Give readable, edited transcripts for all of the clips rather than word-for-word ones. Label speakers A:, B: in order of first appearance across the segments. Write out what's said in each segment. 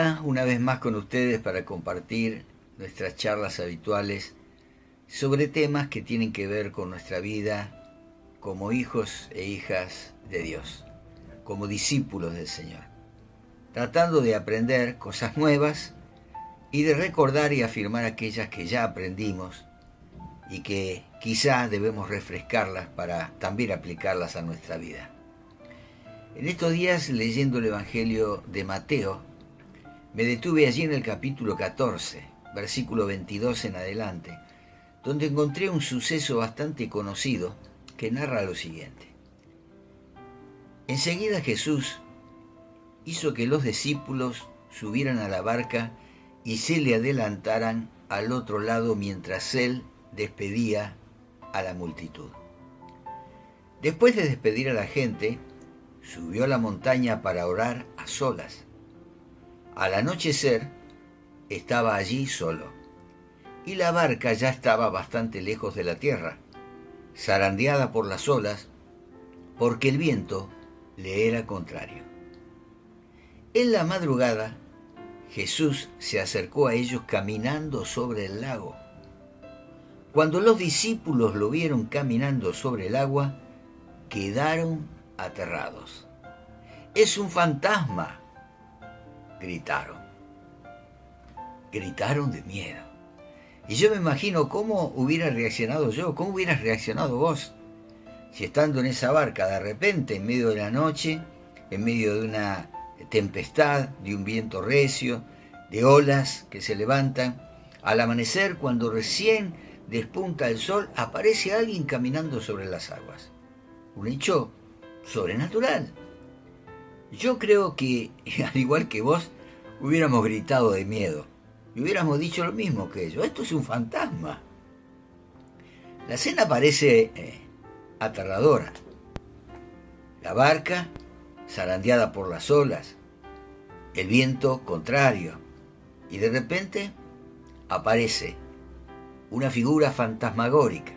A: Hola, una vez más con ustedes para compartir nuestras charlas habituales sobre temas que tienen que ver con nuestra vida como hijos e hijas de Dios, como discípulos del Señor, tratando de aprender cosas nuevas y de recordar y afirmar aquellas que ya aprendimos y que quizá debemos refrescarlas para también aplicarlas a nuestra vida. En estos días, leyendo el Evangelio de Mateo, me detuve allí en el capítulo 14, versículo 22 en adelante, donde encontré un suceso bastante conocido que narra lo siguiente. Enseguida Jesús hizo que los discípulos subieran a la barca y se le adelantaran al otro lado mientras él despedía a la multitud. Después de despedir a la gente, subió a la montaña para orar a solas. Al anochecer, estaba allí solo, y la barca ya estaba bastante lejos de la tierra, zarandeada por las olas, porque el viento le era contrario. En la madrugada, Jesús se acercó a ellos caminando sobre el lago. Cuando los discípulos lo vieron caminando sobre el agua, quedaron aterrados. ¡Es un fantasma!, gritaron de miedo. Y yo me imagino cómo hubiera reaccionado yo, cómo hubieras reaccionado vos, si estando en esa barca de repente, en medio de la noche, en medio de una tempestad, de un viento recio, de olas que se levantan, al amanecer, cuando recién despunta el sol, aparece alguien caminando sobre las aguas. Un hecho sobrenatural. Yo creo que, al igual que vos, hubiéramos gritado de miedo y hubiéramos dicho lo mismo que ellos. Esto es un fantasma. La escena parece aterradora. La barca zarandeada por las olas, el viento contrario, y de repente aparece una figura fantasmagórica.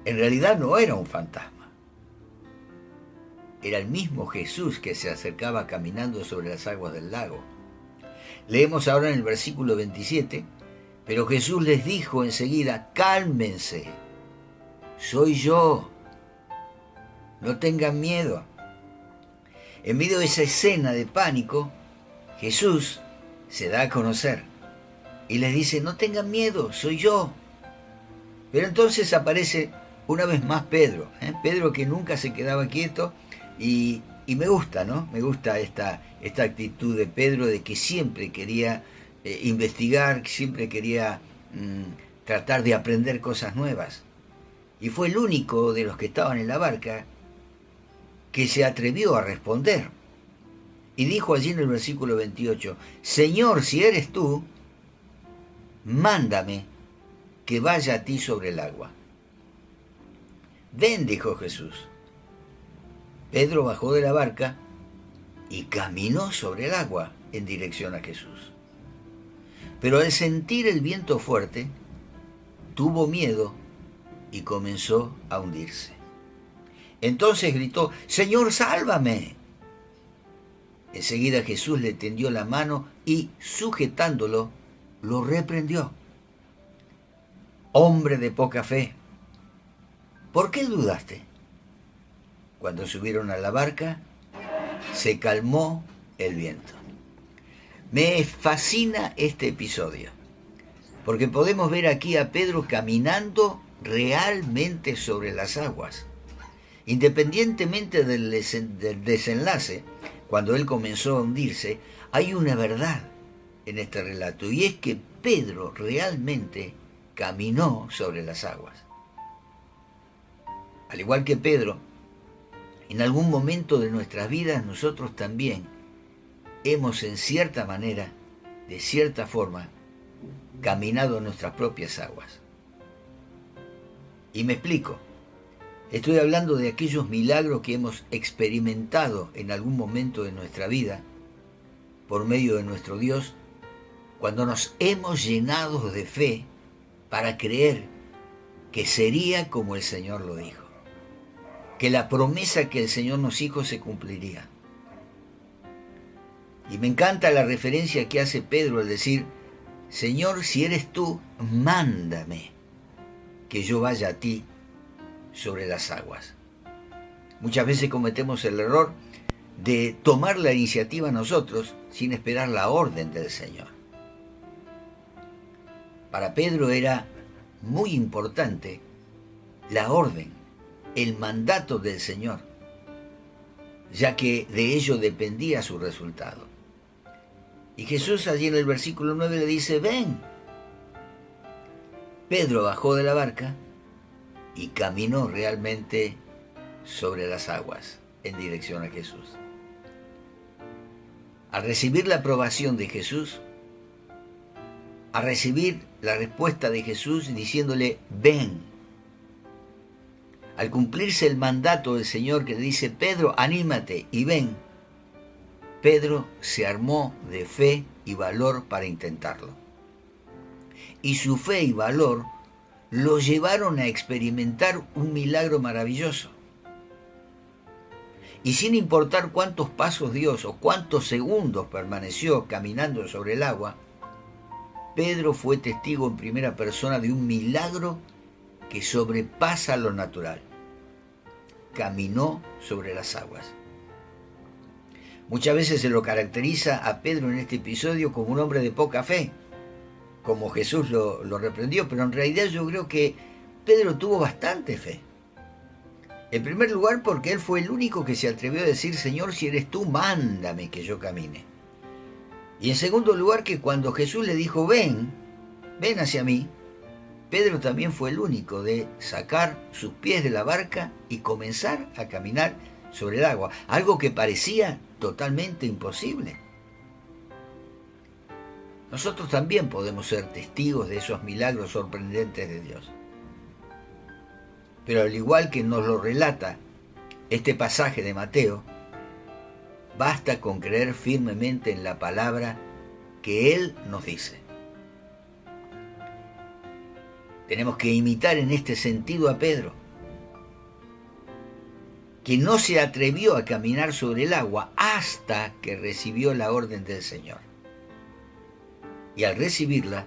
A: En realidad no era un fantasma. Era el mismo Jesús que se acercaba caminando sobre las aguas del lago. Leemos ahora en el versículo 27, pero Jesús les dijo enseguida, cálmense, soy yo, no tengan miedo. En medio de esa escena de pánico, Jesús se da a conocer y les dice, no tengan miedo, soy yo. Pero entonces aparece una vez más Pedro, Pedro que nunca se quedaba quieto. Y me gusta, ¿no? Me gusta esta actitud de Pedro de que siempre quería investigar, siempre quería tratar de aprender cosas nuevas. Y fue el único de los que estaban en la barca que se atrevió a responder. Y dijo allí en el versículo 28, Señor, si eres tú, mándame que vaya a ti sobre el agua. Ven, dijo Jesús. Pedro bajó de la barca y caminó sobre el agua en dirección a Jesús. Pero al sentir el viento fuerte, tuvo miedo y comenzó a hundirse. Entonces gritó, Señor, sálvame. Enseguida Jesús le tendió la mano y, sujetándolo, lo reprendió. Hombre de poca fe, ¿por qué dudaste? Cuando subieron a la barca, se calmó el viento. Me fascina este episodio, porque podemos ver aquí a Pedro caminando realmente sobre las aguas. Independientemente del desenlace, cuando él comenzó a hundirse, hay una verdad en este relato, y es que Pedro realmente caminó sobre las aguas. Al igual que Pedro, en algún momento de nuestras vidas nosotros también hemos en cierta manera, de cierta forma, caminado en nuestras propias aguas. Y me explico. Estoy hablando de aquellos milagros que hemos experimentado en algún momento de nuestra vida por medio de nuestro Dios, cuando nos hemos llenado de fe para creer que sería como el Señor lo dijo, que la promesa que el Señor nos hizo se cumpliría. Y me encanta la referencia que hace Pedro al decir, Señor, si eres tú, mándame que yo vaya a ti sobre las aguas. Muchas veces cometemos el error de tomar la iniciativa nosotros sin esperar la orden del Señor. Para Pedro era muy importante la orden, el mandato del Señor, ya que de ello dependía su resultado. Y Jesús allí en el versículo 9 le dice, ven. Pedro bajó de la barca y caminó realmente sobre las aguas en dirección a Jesús. Al recibir la aprobación de Jesús, a recibir la respuesta de Jesús diciéndole, ven. Al cumplirse el mandato del Señor que le dice, Pedro, anímate y ven, Pedro se armó de fe y valor para intentarlo. Y su fe y valor lo llevaron a experimentar un milagro maravilloso. Y sin importar cuántos pasos dio o cuántos segundos permaneció caminando sobre el agua, Pedro fue testigo en primera persona de un milagro que sobrepasa lo natural. Caminó sobre las aguas. Muchas veces se lo caracteriza a Pedro en este episodio como un hombre de poca fe, como Jesús lo reprendió, pero en realidad yo creo que Pedro tuvo bastante fe. En primer lugar, porque él fue el único que se atrevió a decir, Señor, si eres tú, mándame que yo camine. Y en segundo lugar, que cuando Jesús le dijo, ven hacia mí, Pedro también fue el único de sacar sus pies de la barca y comenzar a caminar sobre el agua, algo que parecía totalmente imposible. Nosotros también podemos ser testigos de esos milagros sorprendentes de Dios. Pero al igual que nos lo relata este pasaje de Mateo, basta con creer firmemente en la palabra que Él nos dice. Tenemos que imitar en este sentido a Pedro, que no se atrevió a caminar sobre el agua hasta que recibió la orden del Señor. Y al recibirla,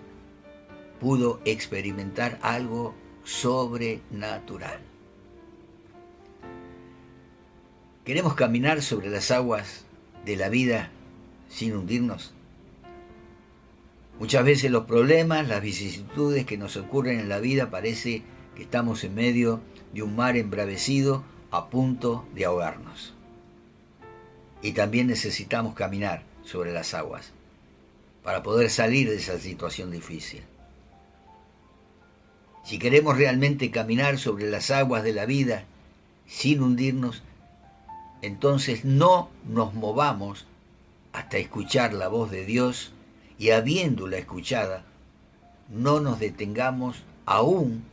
A: pudo experimentar algo sobrenatural. ¿Queremos caminar sobre las aguas de la vida sin hundirnos? Muchas veces los problemas, las vicisitudes que nos ocurren en la vida parece que estamos en medio de un mar embravecido a punto de ahogarnos. Y también necesitamos caminar sobre las aguas para poder salir de esa situación difícil. Si queremos realmente caminar sobre las aguas de la vida sin hundirnos, entonces no nos movamos hasta escuchar la voz de Dios y habiéndola escuchada, no nos detengamos aún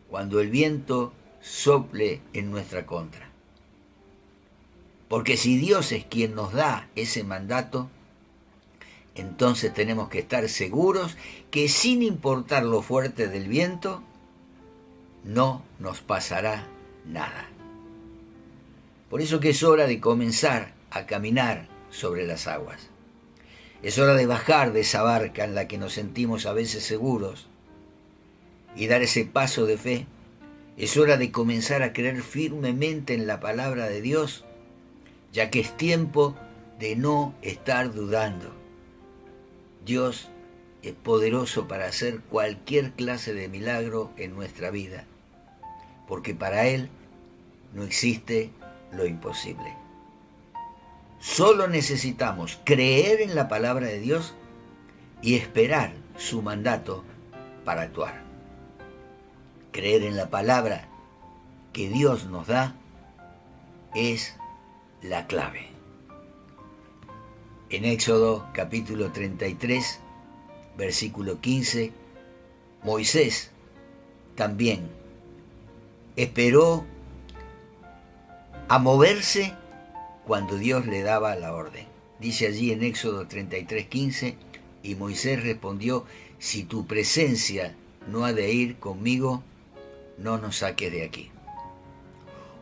A: cuando el viento sople en nuestra contra. Porque si Dios es quien nos da ese mandato, entonces tenemos que estar seguros que sin importar lo fuerte del viento, no nos pasará nada. Por eso que es hora de comenzar a caminar sobre las aguas. Es hora de bajar de esa barca en la que nos sentimos a veces seguros y dar ese paso de fe. Es hora de comenzar a creer firmemente en la palabra de Dios, ya que es tiempo de no estar dudando. Dios es poderoso para hacer cualquier clase de milagro en nuestra vida, porque para Él no existe lo imposible. Solo necesitamos creer en la palabra de Dios y esperar su mandato para actuar. Creer en la palabra que Dios nos da es la clave. En Éxodo capítulo 33, versículo 15, Moisés también esperó a moverse cuando Dios le daba la orden. Dice allí en Éxodo 33:15, y Moisés respondió, si tu presencia no ha de ir conmigo, no nos saques de aquí.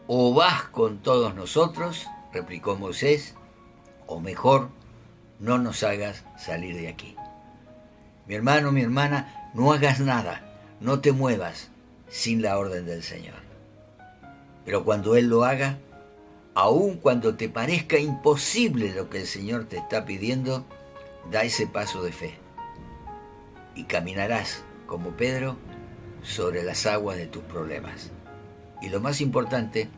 A: O vas con todos nosotros, replicó Moisés, o mejor, no nos hagas salir de aquí. Mi hermano, mi hermana, no hagas nada, no te muevas sin la orden del Señor. Pero cuando Él lo haga, aun cuando te parezca imposible lo que el Señor te está pidiendo, da ese paso de fe y caminarás, como Pedro, sobre las aguas de tus problemas. Y lo más importante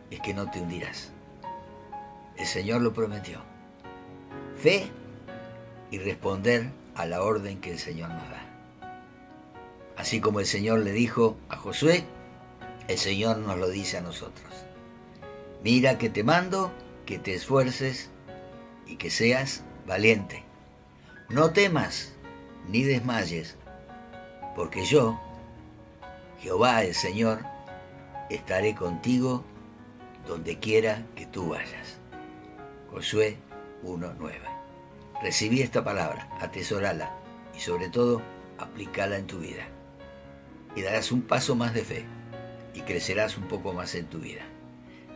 A: es que no te hundirás. El Señor lo prometió. Fe y responder a la orden que el Señor nos da. Así como el Señor le dijo a Josué, el Señor nos lo dice a nosotros. Mira que te mando, que te esfuerces y que seas valiente. No temas ni desmayes, porque yo, Jehová el Señor, estaré contigo donde quiera que tú vayas. Josué 1:9. Recibí esta palabra, atesórala y sobre todo, aplícala en tu vida. Y darás un paso más de fe y crecerás un poco más en tu vida.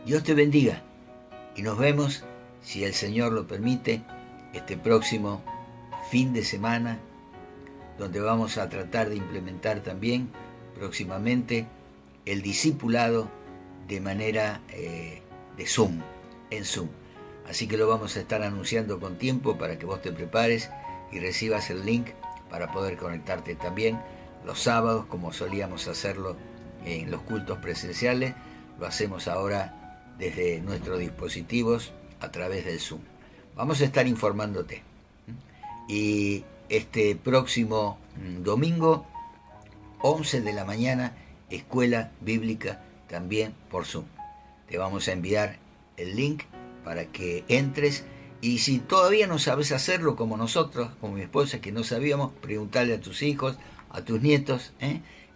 A: Dios te bendiga y nos vemos, si el Señor lo permite, este próximo fin de semana, donde vamos a tratar de implementar también próximamente el discipulado de manera de Zoom, en Zoom. Así que lo vamos a estar anunciando con tiempo para que vos te prepares y recibas el link para poder conectarte también los sábados, como solíamos hacerlo en los cultos presenciales. Lo hacemos ahora desde nuestros dispositivos a través del Zoom. Vamos a estar informándote. Y este próximo domingo, 11 de la mañana, escuela bíblica también por Zoom. Te vamos a enviar el link para que entres, y si todavía no sabes hacerlo como nosotros, como mi esposa, que no sabíamos, preguntarle a tus hijos, a tus nietos,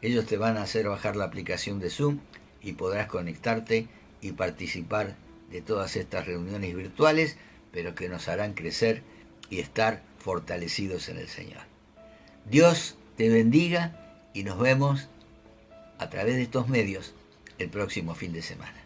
A: ellos te van a hacer bajar la aplicación de Zoom y podrás conectarte y participar de todas estas reuniones virtuales, pero que nos harán crecer y estar fortalecidos en el Señor. Dios te bendiga y nos vemos a través de estos medios el próximo fin de semana.